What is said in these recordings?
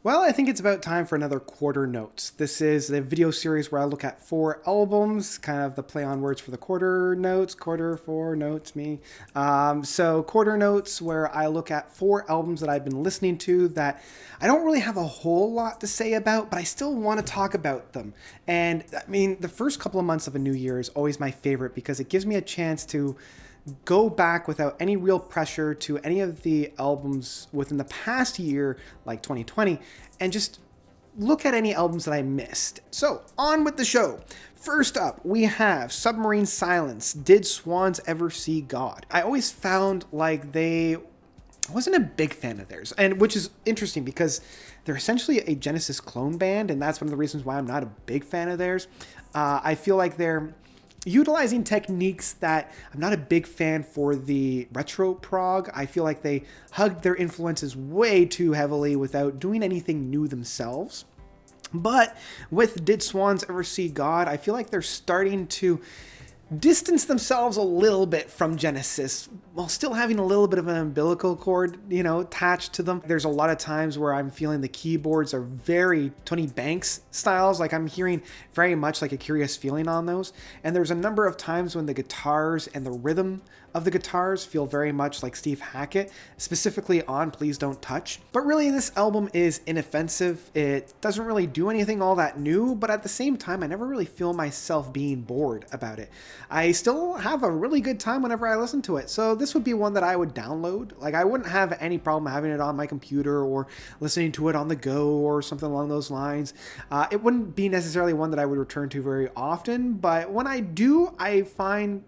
Well, I think it's about time for another Quarter Notes. This is the video series where I look at 4 albums, kind of the play on words for the quarter notes, quarter, 4 notes, me. So, Quarter Notes, where I look at 4 albums that I've been listening to that I don't really have a whole lot to say about, but I still want to talk about them. And I mean, the first couple of months of a new year is always my favorite because it gives me a chance to go back without any real pressure to any of the albums within the past year, like 2020, and just look at any albums that I missed. So, on with the show. First up, we have Submarine Silence. Did Swans Ever See God? I always found like I wasn't a big fan of theirs, and which is interesting because they're essentially a Genesis clone band, and that's one of the reasons why I'm not a big fan of theirs. I feel like they're utilizing techniques that I'm not a big fan for the retro prog. I feel like they hugged their influences way too heavily without doing anything new themselves. But with Did Swans Ever See God, I feel like they're starting to distance themselves a little bit from Genesis while still having a little bit of an umbilical cord, attached to them. There's a lot of times where I'm feeling the keyboards are very Tony Banks styles. Like I'm hearing very much like a Curious Feeling on those. And there's a number of times when the guitars and the rhythm of the guitars feel very much like Steve Hackett, specifically on Please Don't Touch. But really, this album is inoffensive. It doesn't really do anything all that new, but at the same time, I never really feel myself being bored about it. I still have a really good time whenever I listen to it. So this would be one that I would download. Like I wouldn't have any problem having it on my computer or listening to it on the go or something along those lines. It wouldn't be necessarily one that I would return to very often, but when I do, I find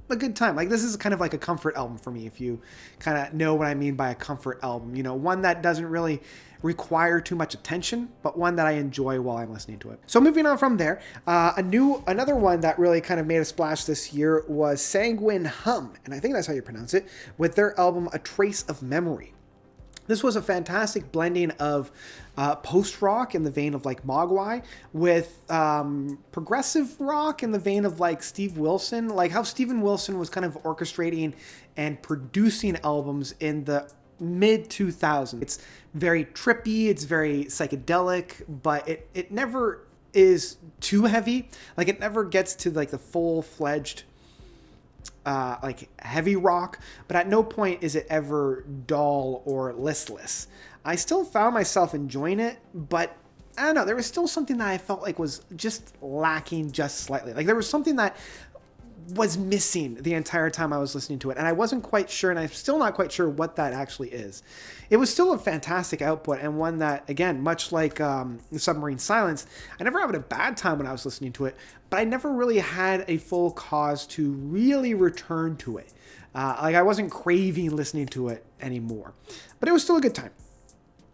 a good time. Like this is kind of like a comfort album for me, if you kind of know what I mean by a comfort album. One that doesn't really require too much attention, but one that I enjoy while I'm listening to it. So moving on from there, another one that really kind of made a splash this year was Sanguine Hum, and I think that's how you pronounce it, with their album A Trace of Memory. This was a fantastic blending of post-rock in the vein of like Mogwai with progressive rock in the vein of like Steve Wilson, like how Steven Wilson was kind of orchestrating and producing albums in the mid 2000s. It's very trippy, it's very psychedelic, but it never is too heavy. Like it never gets to like the full-fledged like heavy rock, but at no point is it ever dull or listless. I still found myself enjoying it, but I don't know, there was still something that I felt like was just lacking just slightly. Like there was something that was missing the entire time I was listening to it, and I wasn't quite sure, and I'm still not quite sure what that actually is. It was still a fantastic output, and one that, again, much like Submarine Silence, I never had a bad time when I was listening to it, but I never really had a full cause to really return to it. Like I wasn't craving listening to it anymore, but it was still a good time.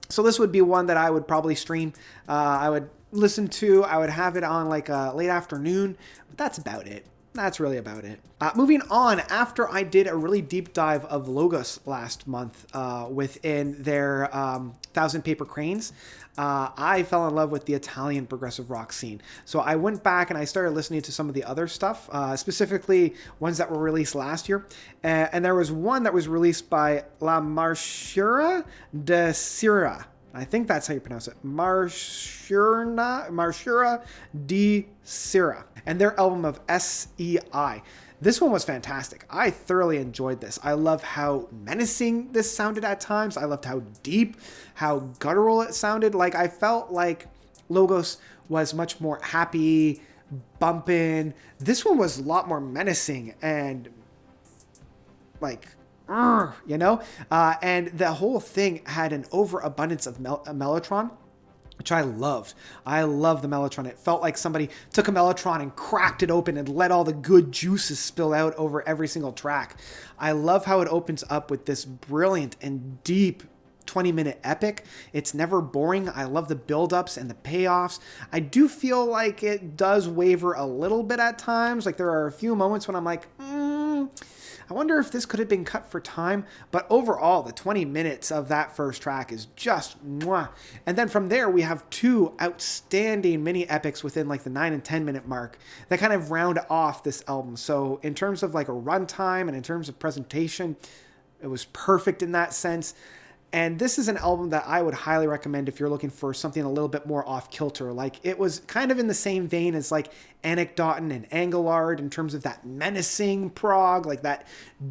So this would be one that I would probably stream. I would listen to. I would have it on like a late afternoon, but that's about it. That's really about it. Moving on, after I did a really deep dive of Logos last month within their Thousand Paper Cranes, I fell in love with the Italian progressive rock scene. So I went back and I started listening to some of the other stuff, specifically ones that were released last year. And there was one that was released by La Maschera de Cera. I think that's how you pronounce it. Maschera di Cera. And their album of SEI. This one was fantastic. I thoroughly enjoyed this. I love how menacing this sounded at times. I loved how deep, how guttural it sounded. Like I felt like Logos was much more happy, bumping. This one was a lot more menacing and like and the whole thing had an overabundance of Mellotron, which I loved. I love the Mellotron. It felt like somebody took a Mellotron and cracked it open and let all the good juices spill out over every single track. I love how it opens up with this brilliant and deep 20-minute epic. It's never boring. I love the build-ups and the payoffs. I do feel like it does waver a little bit at times. Like there are a few moments when I'm like, I wonder if this could have been cut for time, but overall, the 20 minutes of that first track is just mwah. And then from there, we have 2 outstanding mini epics within like the 9 and 10 minute mark that kind of round off this album. So in terms of like a runtime and in terms of presentation, it was perfect in that sense. And this is an album that I would highly recommend if you're looking for something a little bit more off kilter. Like, it was kind of in the same vein as like Anecdoton and Engelard in terms of that menacing prog, like that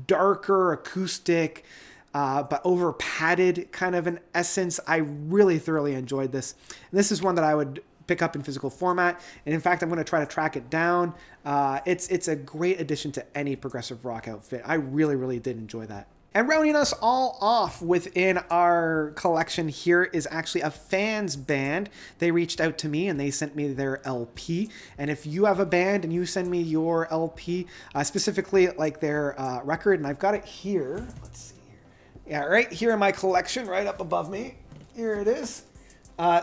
darker acoustic, but over padded kind of an essence. I really thoroughly enjoyed this. And this is one that I would pick up in physical format. And in fact, I'm going to try to track it down. It's a great addition to any progressive rock outfit. I really, really did enjoy that. And rounding us all off within our collection here is actually a fans band. They reached out to me and they sent me their LP. And if you have a band and you send me your LP, specifically like their record, and I've got it here. Let's see here. Yeah, right here in my collection, right up above me. Here it is.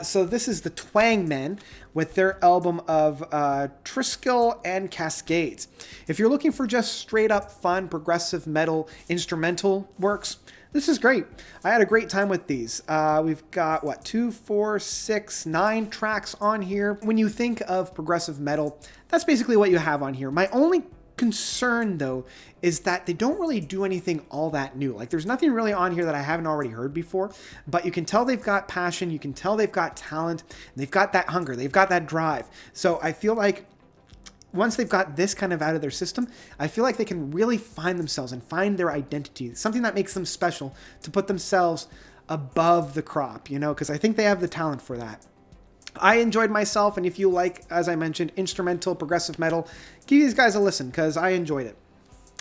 So this is the Twangmen with their album of Triskel and Cascades. If you're looking for just straight up fun progressive metal instrumental works, this is great. I had a great time with these. We've got, what, 2, 4, 6, 9 tracks on here. When you think of progressive metal, that's basically what you have on here. My only concern, though, is that they don't really do anything all that new. Like, there's nothing really on here that I haven't already heard before, but you can tell they've got passion, you can tell they've got talent, and they've got that hunger, they've got that drive. So I feel like once they've got this kind of out of their system, I feel like they can really find themselves and find their identity, something that makes them special, to put themselves above the crop, you know, because I think they have the talent for that. I enjoyed myself, and if you like, as I mentioned, instrumental progressive metal, give these guys a listen, because I enjoyed it.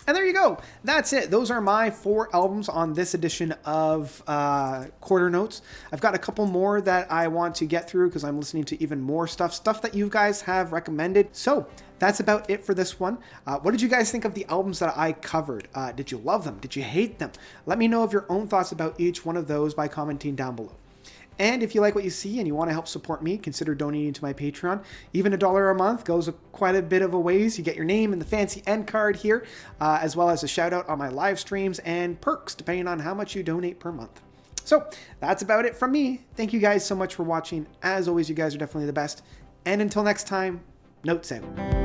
And there you go. That's it. Those are my 4 albums on this edition of Quarter Notes. I've got a couple more that I want to get through because I'm listening to even more stuff that you guys have recommended. So that's about it for this one. What did you guys think of the albums that I covered? Did you love them? Did you hate them? Let me know of your own thoughts about each one of those by commenting down below. And if you like what you see and you want to help support me, consider donating to my Patreon. Even $1 a month goes quite a bit of a ways. You get your name and the fancy end card here, as well as a shout out on my live streams and perks, depending on how much you donate per month. So that's about it from me. Thank you guys so much for watching. As always, you guys are definitely the best. And until next time, notes out.